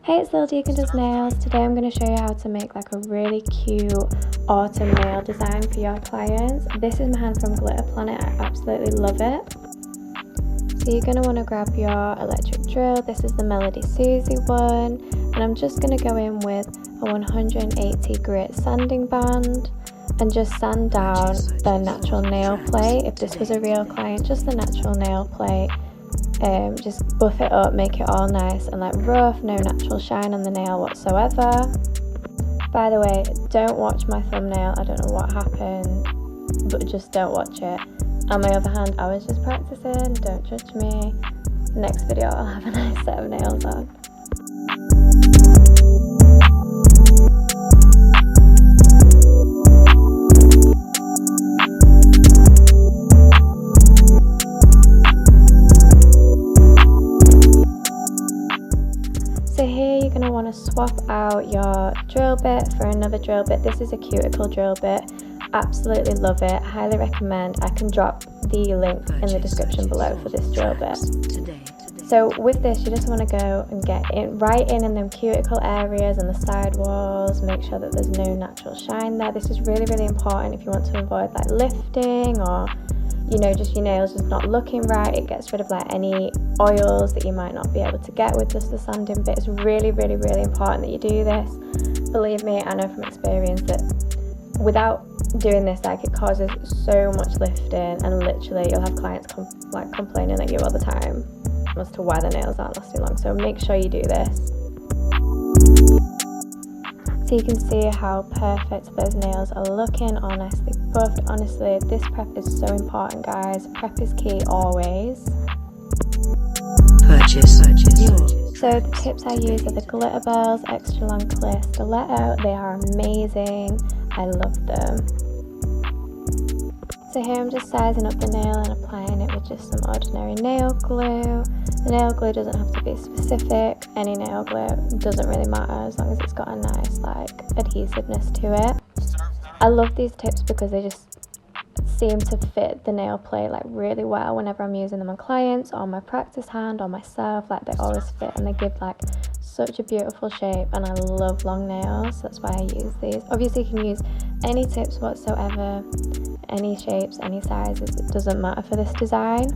Hey, it's Lil Deacon does nails. Today I'm going to show you how to make like a really cute autumn nail design for your clients. This is my hand from Glitter Planet. I absolutely love it. So you're going to want to grab your electric drill. This is the Melody Susie one, and I'm just going to go in with a 180 grit sanding band and just sand down the natural nail plate. If this was a real client, just the natural nail plate. Just buff it up, make it all nice and like rough, no natural shine on the nail whatsoever. By the way, don't watch my thumbnail, I don't know what happened, but just don't watch it. On my other hand, I was just practicing, don't judge me. Next video I'll have a nice set of nails on. So here you're going to want to swap out your drill bit for another drill bit. This is a cuticle drill bit. Absolutely love it. Highly recommend. I can drop the link in the description below for this drill bit. So with this, you just want to go and get in right in them cuticle areas and the side walls. Make sure that there's no natural shine there. This is really, really important if you want to avoid like lifting or, you know, just your nails just not looking right. It gets rid of like any oils that you might not be able to get with just the sanding bit. It's really, really, really important that you do this. Believe me, I know from experience that without doing this, like, it causes so much lifting, and literally you'll have clients complaining at you all the time as to why the nails aren't lasting long. So make sure you do this. So you can see how perfect those nails are looking, all nicely buffed. Honestly, this prep is so important, guys. Prep is key always. So the tips I use are the GLITTERBELS extra long clear stiletto. They are amazing. I love them. So here I'm just sizing up the nail and applying it with just some ordinary nail glue. The nail glue doesn't have to be specific. Any nail glue doesn't really matter as long as it's got a nice like adhesiveness to it. I love these tips because they just seem to fit the nail plate like really well whenever I'm using them on clients, or my practice hand, or myself. Like, they always fit and they give like such a beautiful shape, and I love long nails. That's why I use these. Obviously you can use any tips whatsoever, any shapes, any sizes, it doesn't matter for this design.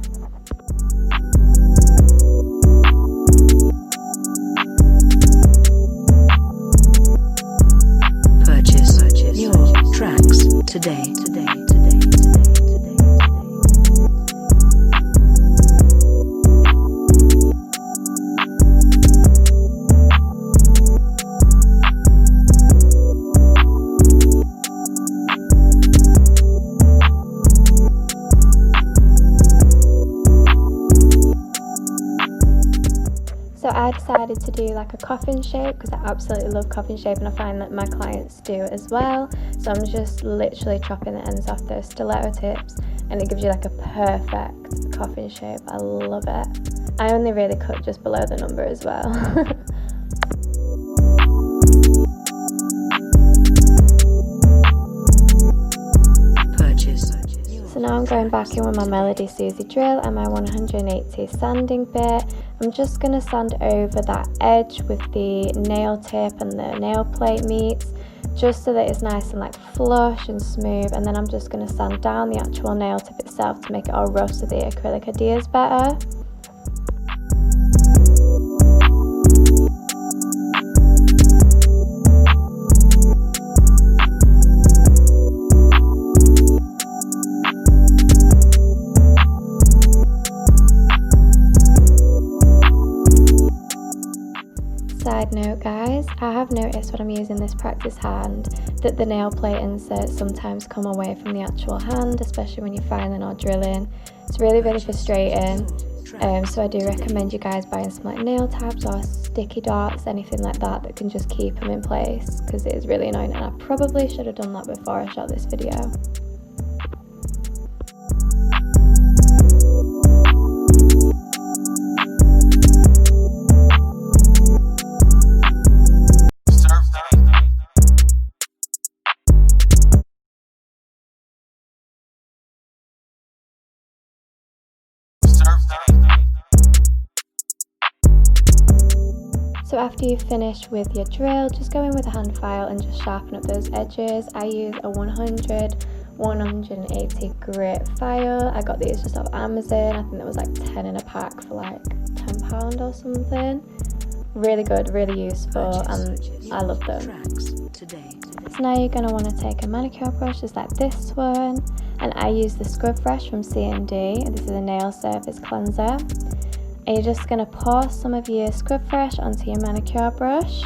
Purchase your tracks today. So I decided to do like a coffin shape because I absolutely love coffin shape, and I find that my clients do as well. So I'm just literally chopping the ends off those stiletto tips, and it gives you like a perfect coffin shape. I love it. I only really cut just below the number as well. So now I'm going back in with my Melody Susie drill and my 180 sanding bit. I'm just going to sand over that edge with the nail tip and the nail plate meets, just so that it's nice and like flush and smooth. And then I'm just going to sand down the actual nail tip itself to make it all rough so the acrylic adheres better. Side note, guys, I have noticed when I'm using this practice hand that the nail plate inserts sometimes come away from the actual hand, especially when you're filing or drilling. It's really, really frustrating. So I do recommend you guys buying some like nail tabs or sticky dots, anything like that that can just keep them in place, because it is really annoying, and I probably should have done that before I shot this video. So after you finish with your drill, just go in with a hand file and just sharpen up those edges. I use a 180 grit file. I got these just off Amazon. I think there was like 10 in a pack for like £10 or something. Really good, really useful, and I love them. So now you're going to want to take a manicure brush just like this one, and I use the Scrub Fresh from C&D. This is a nail surface cleanser. And you're just going to pour some of your Scrub Fresh onto your manicure brush.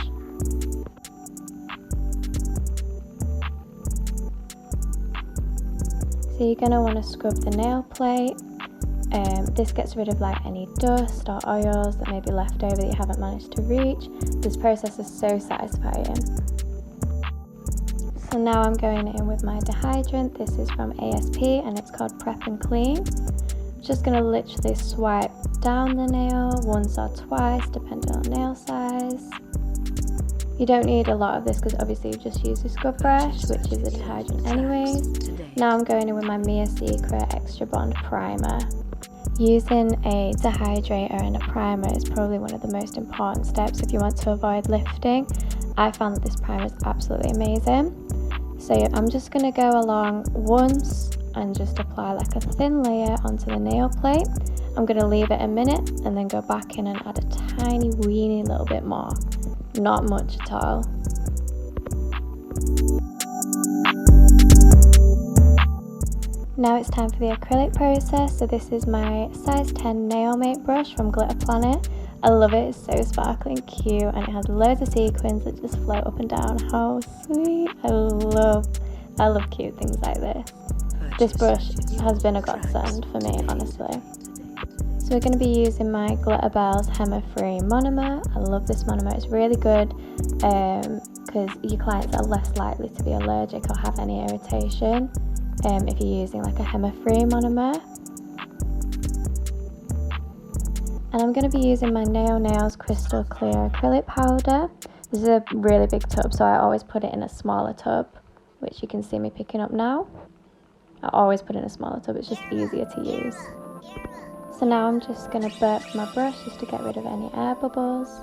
So you're going to want to scrub the nail plate. This gets rid of like any dust or oils that may be left over that you haven't managed to reach. This process is so satisfying. So now I'm going in with my dehydrant. This is from ASP and it's called Prep and Clean. Just going to literally swipe down the nail once or twice depending on nail size. You don't need a lot of this because obviously you've just used the Scrub Brush, which is a dehydrant anyways. Now I'm going in with my Mia Secret Extra Bond Primer. Using a dehydrator and a primer is probably one of the most important steps if you want to avoid lifting. I found that this primer is absolutely amazing. So I'm just going to go along once and just apply like a thin layer onto the nail plate. I'm going to leave it a minute and then go back in and add a tiny weeny little bit more. Not much at all. Now it's time for the acrylic process. So this is my size 10 nail mate brush from Glitter Planet. I love it, it's so sparkly and cute, and it has loads of sequins that just float up and down. How sweet! I love cute things like this. This brush has been a godsend for me, honestly. So we're going to be using my GLITTERBELS HEMA free monomer. I love this monomer, it's really good because your clients are less likely to be allergic or have any irritation if you're using like a HEMA free monomer. And I'm going to be using my Nailz Crystal Clear Acrylic Powder. This is a really big tub, so I always put it in a smaller tub, which you can see me picking up now. I always put it in a smaller tub, it's just easier to use. So now I'm just going to burp my brush just to get rid of any air bubbles.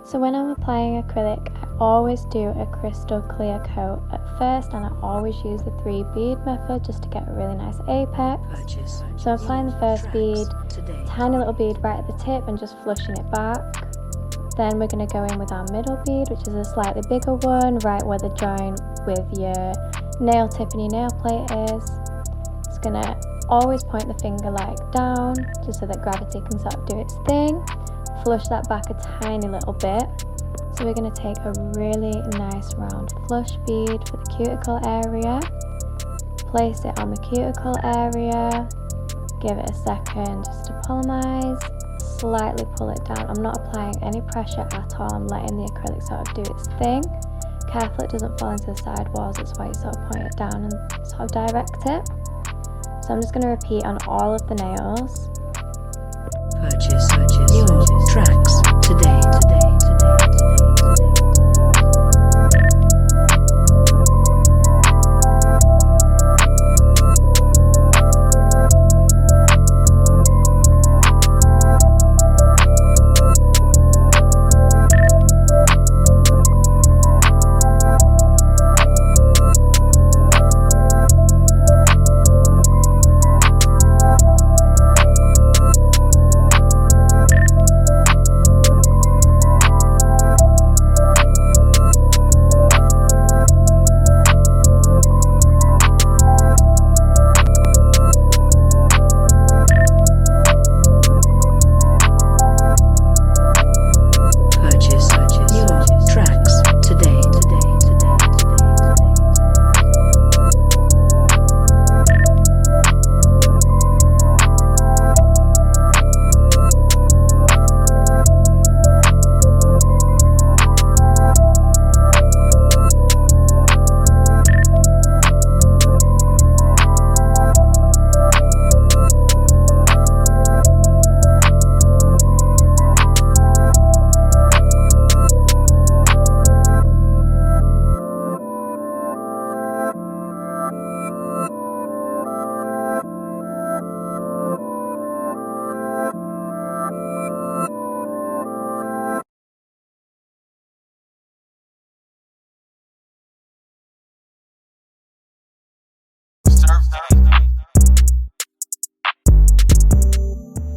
So when I'm applying acrylic, I always do a crystal clear coat at first, and I always use the 3 bead method just to get a really nice apex. So I'm applying the first bead, tiny little bead right at the tip and just flushing it back. Then we're going to go in with our middle bead, which is a slightly bigger one, right where the join with your nail tip and your nail plate is. It's going to always point the finger like down, just so that gravity can sort of do its thing. Flush that back a tiny little bit. So we're going to take a really nice round flush bead for the cuticle area. Place it on the cuticle area. Give it a second just to polymize. Slightly pull it down. I'm not applying any pressure at all. I'm letting the acrylic sort of do its thing. Careful it doesn't fall into the side walls. That's why you sort of point it down and sort of direct it. So I'm just going to repeat on all of the nails. Purchase your tracks today.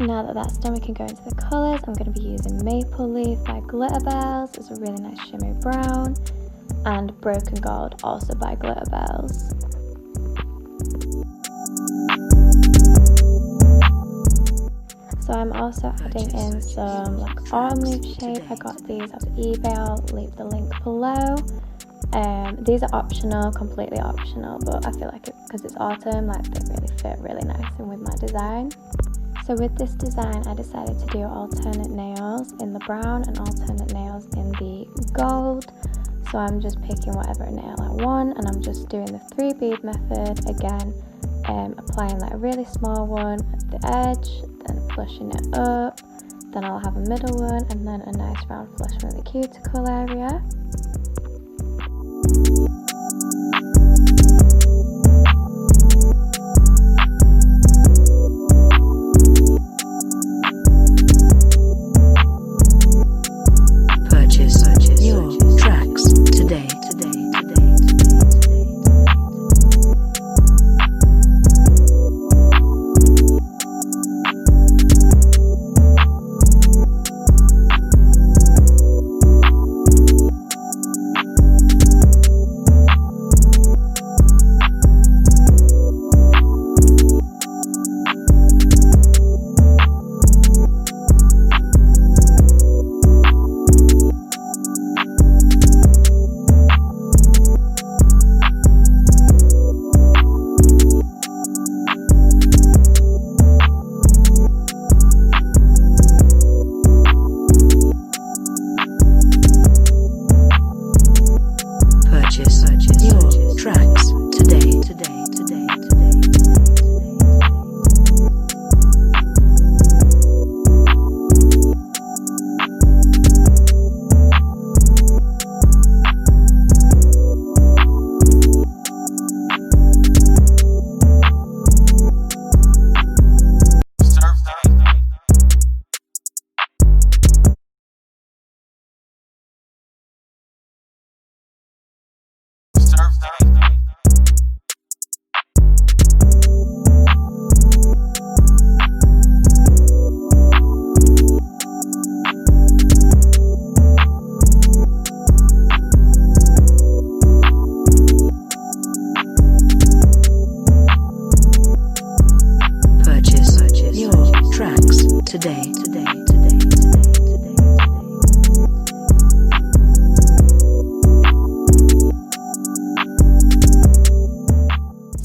Now that that's done, we can go into the colours. I'm going to be using Maple Leaf by GLITTERBELS. It's a really nice shimmery brown. And Broken Gold, also by GLITTERBELS. So I'm also adding in some like autumn leaf shade. I got these off eBay. I'll leave the link below. These are optional, completely optional, but I feel like because it's autumn, like they really fit really nice in with my design. So with this design, I decided to do alternate nails in the brown and alternate nails in the gold. So I'm just picking whatever nail I want, and I'm just doing the 3 bead method again, applying like a really small one at the edge, then flushing it up, then I'll have a middle one, and then a nice round flush from the cuticle area.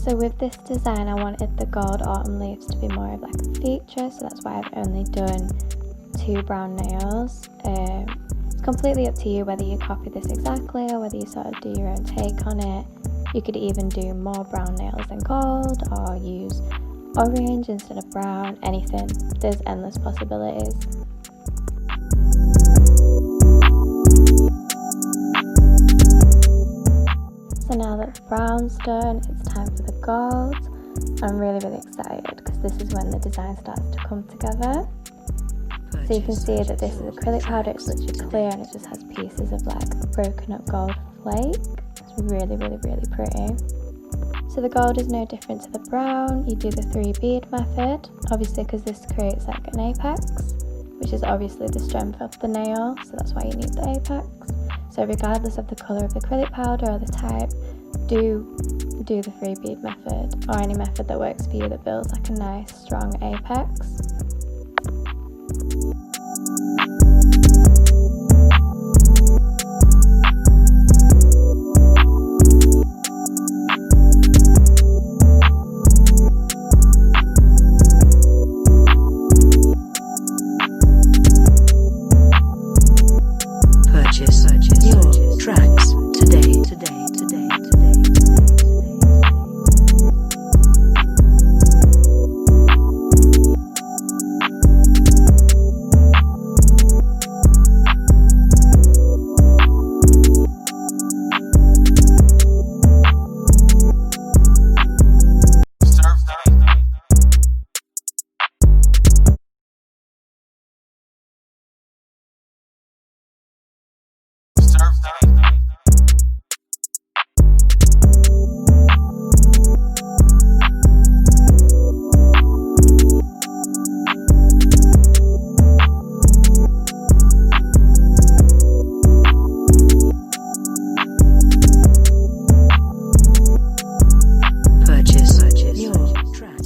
So with this design, I wanted the gold autumn leaves to be more of like a feature, so that's why I've only done 2 brown nails. It's completely up to you whether you copy this exactly or whether you sort of do your own take on it. You could even do more brown nails than gold, or use orange instead of brown, anything. There's endless possibilities. So now that the brown's done, it's time for the gold. I'm really excited because this is when the design starts to come together. So you can see that this is acrylic powder, it's literally clear and it just has pieces of like broken up gold flake. It's really pretty. So the gold is no different to the brown. You do the 3 bead method, obviously because this creates like an apex, which is obviously the strength of the nail, so that's why you need the apex. So regardless of the colour of the acrylic powder or the type, do the 3 bead method, or any method that works for you that builds like a nice strong apex.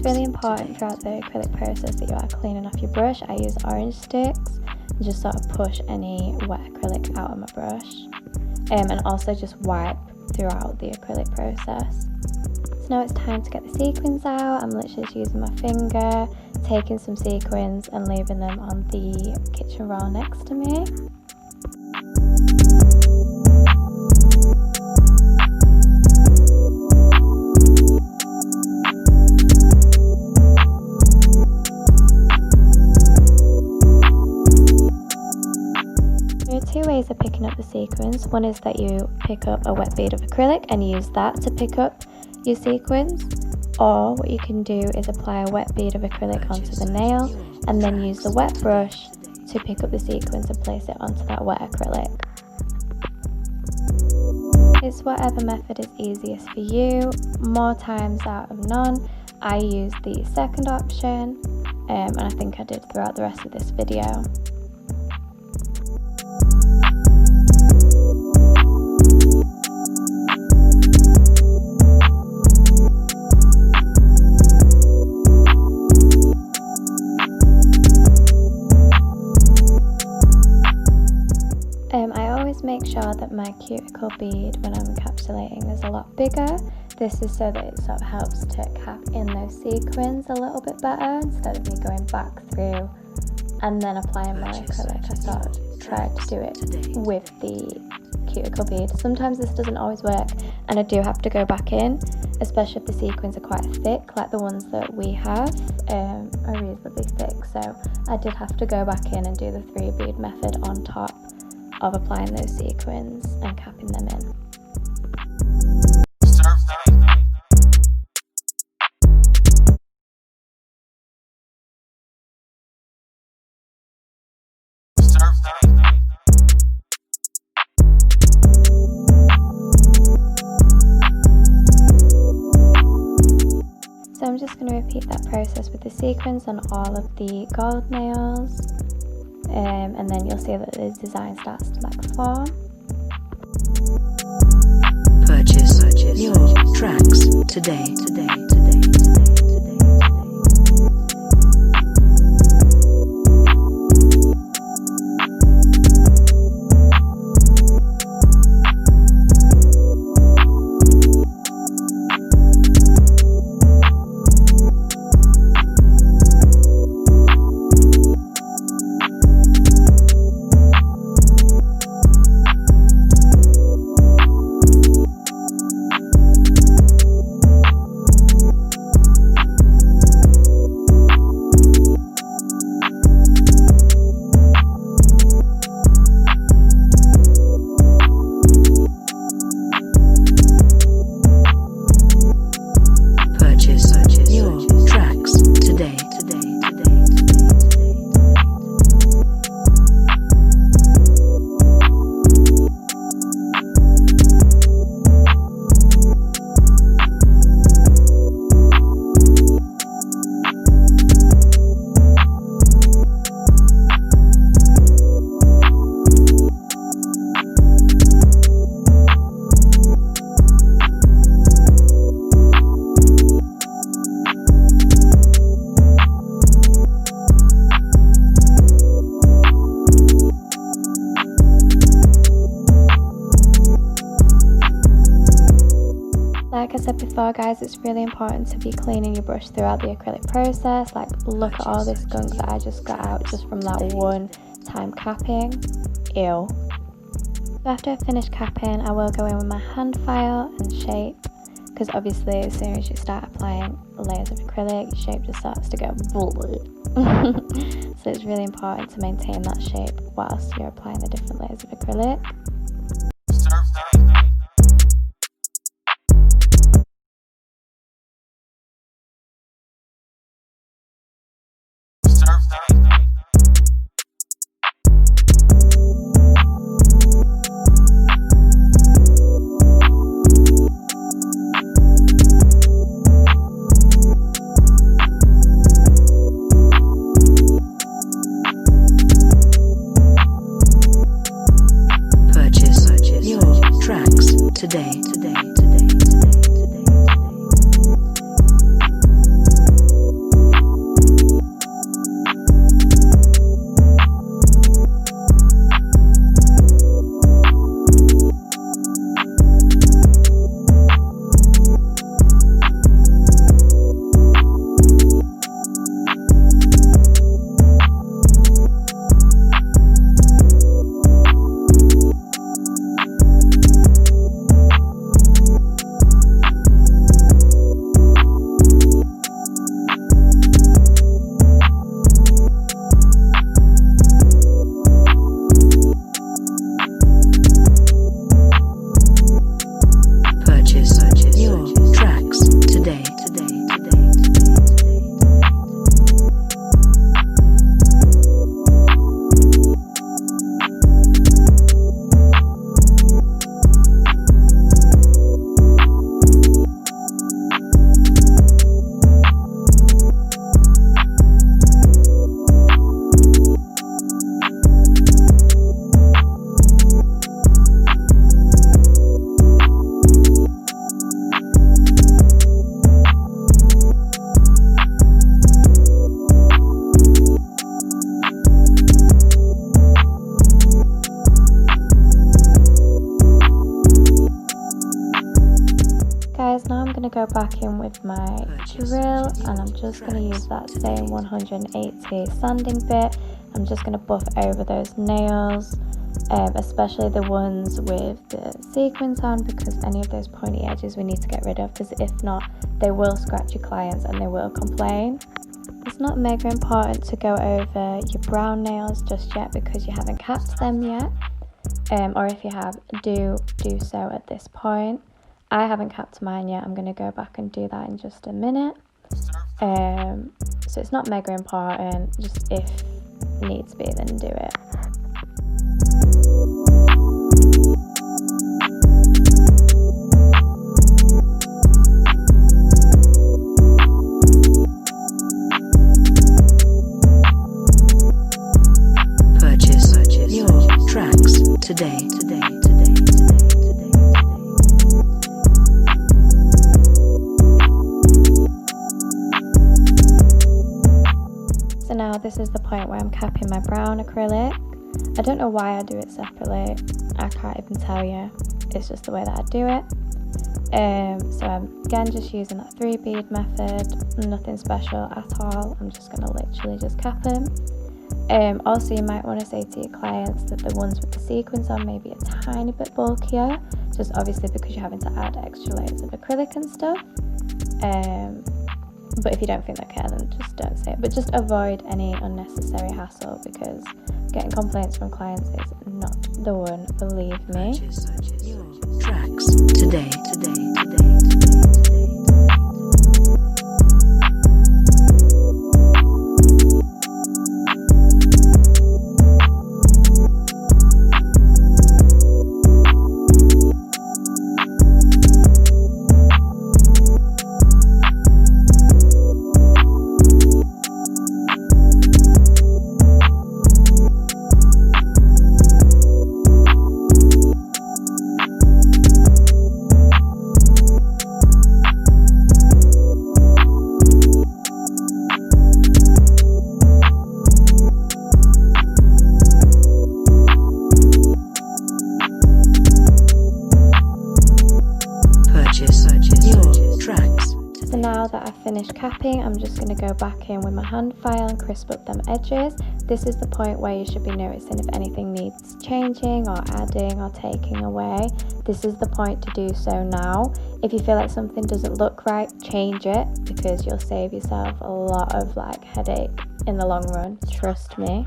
really important throughout the acrylic process that you are cleaning off your brush. I use orange sticks and just sort of push any wet acrylic out of my brush, and also just wipe throughout the acrylic process. So now it's time to get the sequins out. I'm literally just using my finger, taking some sequins and leaving them on the kitchen roll next to me. There are two ways of picking up the sequins. One is that you pick up a wet bead of acrylic and use that to pick up your sequins, or what you can do is apply a wet bead of acrylic onto the nail and then use the wet brush to pick up the sequins and place it onto that wet acrylic. It's whatever method is easiest for you. More times out of none, I use the second option, and I think I did throughout the rest of this video. I always make sure that my cuticle bead when I'm encapsulating is a lot bigger. This is so that it sort of helps to cap in those sequins a little bit better instead of me going back through and then applying more acrylic. I sort of tried to do it with the cuticle bead. Sometimes this doesn't always work and I do have to go back in, especially if the sequins are quite thick, like the ones that we have are reasonably thick. So I did have to go back in and do the 3 bead method on top of applying those sequins and capping them in. So I'm just going to repeat that process with the sequins on all of the gold nails, and then you'll see that the design starts to like form. Purchase your tracks today. Like I said before guys, it's really important to be cleaning your brush throughout the acrylic process. Like look at all this gunk that I just got out just from that one time capping. Ew. So after I finish capping, I will go in with my hand file and shape, because obviously as soon as you start applying layers of acrylic, your shape just starts to go bullet. So it's really important to maintain that shape whilst you're applying the different layers of acrylic. go back in with my drill, and I'm just going to use that same 180 sanding bit. I'm just going to buff over those nails, especially the ones with the sequins on, because any of those pointy edges we need to get rid of, because if not, they will scratch your clients and they will complain. It's not mega important to go over your brown nails just yet because you haven't capped them yet, or if you have, do so at this point. I haven't capped mine yet. I'm going to go back and do that in just a minute. So it's not mega important, just if needs be, then do it. Purchase your tracks today. So now this is the point where I'm capping my brown acrylic. I don't know why I do it separately. I can't even tell you. It's just the way that I do it. So I'm again just using that 3 bead method. Nothing special at all. I'm just going to literally just cap them. Also, you might want to say to your clients that the ones with the sequins on may be a tiny bit bulkier, just obviously because you're having to add extra layers of acrylic and stuff. But if you don't think they care, then just don't say it. But just avoid any unnecessary hassle, because getting complaints from clients is not the one, believe me. Purchase your tracks today. So now that I've finished capping, I'm just going to go back in with my hand file and crisp up them edges. This is the point where you should be noticing if anything needs changing or adding or taking away. This is the point to do so now. If you feel like something doesn't look right, change it, because you'll save yourself a lot of headache in the long run, trust me.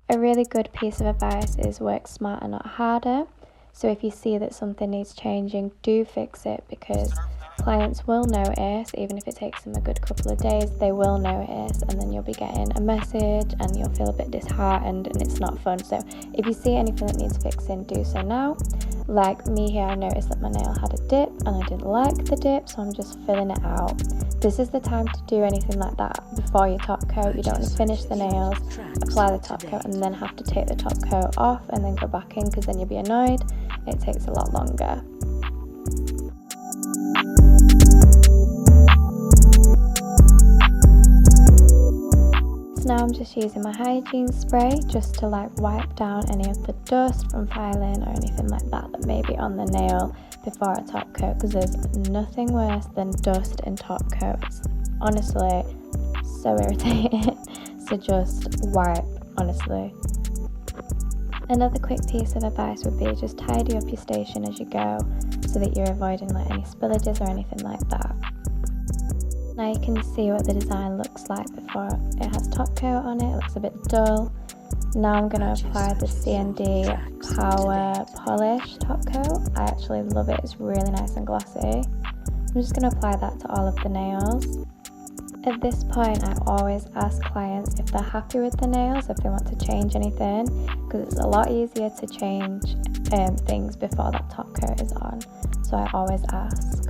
A really good piece of advice is work smarter, not harder. So if you see that something needs changing, do fix it, because clients will notice. Even if it takes them a good couple of days, they will notice, and then you'll be getting a message and you'll feel a bit disheartened, and it's not fun. So if you see anything that needs fixing, do so now. Like me here, I noticed that my nail had a dip and I didn't like the dip, so I'm just filling it out. This is the time to do anything like that before your top coat. You don't want to finish the nails, apply the top coat, and then have to take the top coat off and then go back in, because then you'll be annoyed. It takes a lot longer. So now I'm just using my hygiene spray just to wipe down any of the dust from filing or anything like that that may be on the nail before a top coat, because there's nothing worse than dust in top coats. Honestly, so irritating. So just wipe, honestly. Another quick piece of advice would be just tidy up your station as you go, so that you're avoiding any spillages or anything like that. Now you can see what the design looks like before it has top coat on it. It looks a bit dull. Now I'm going to apply the CND Power Polish top coat. I actually love it. It's really nice and glossy. I'm just going to apply that to all of the nails. At this point, I always ask clients if they're happy with the nails, if they want to change anything, because it's a lot easier to change things before that top coat is on. So I always ask.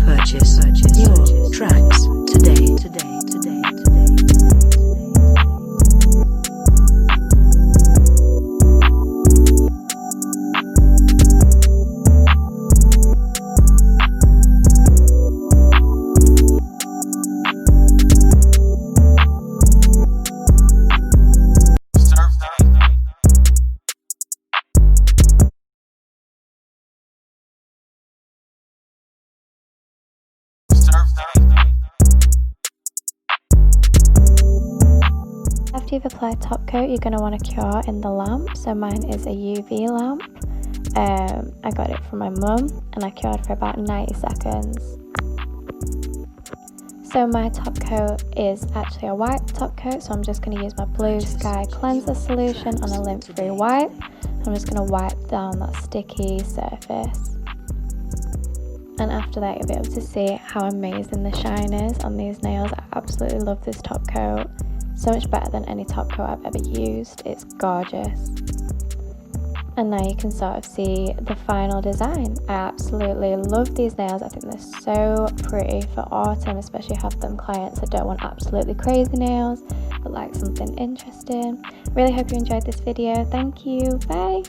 Purchase your tracks today. after you've applied top coat, you're going to want to cure in the lamp. So mine is a UV lamp. I got it from my mum and I cured for about 90 seconds. So my top coat is actually a white top coat, so I'm just going to use my BLUESKY cleanser solution on a lint-free wipe. I'm just going to wipe down that sticky surface. And after that, you'll be able to see how amazing the shine is on these nails. I absolutely love this top coat. So much better than any top coat I've ever used. It's gorgeous. And now you can sort of see the final design. I absolutely love these nails. I think they're so pretty for autumn, especially have them clients that don't want absolutely crazy nails, but like something interesting. Really hope you enjoyed this video. Thank you. Bye.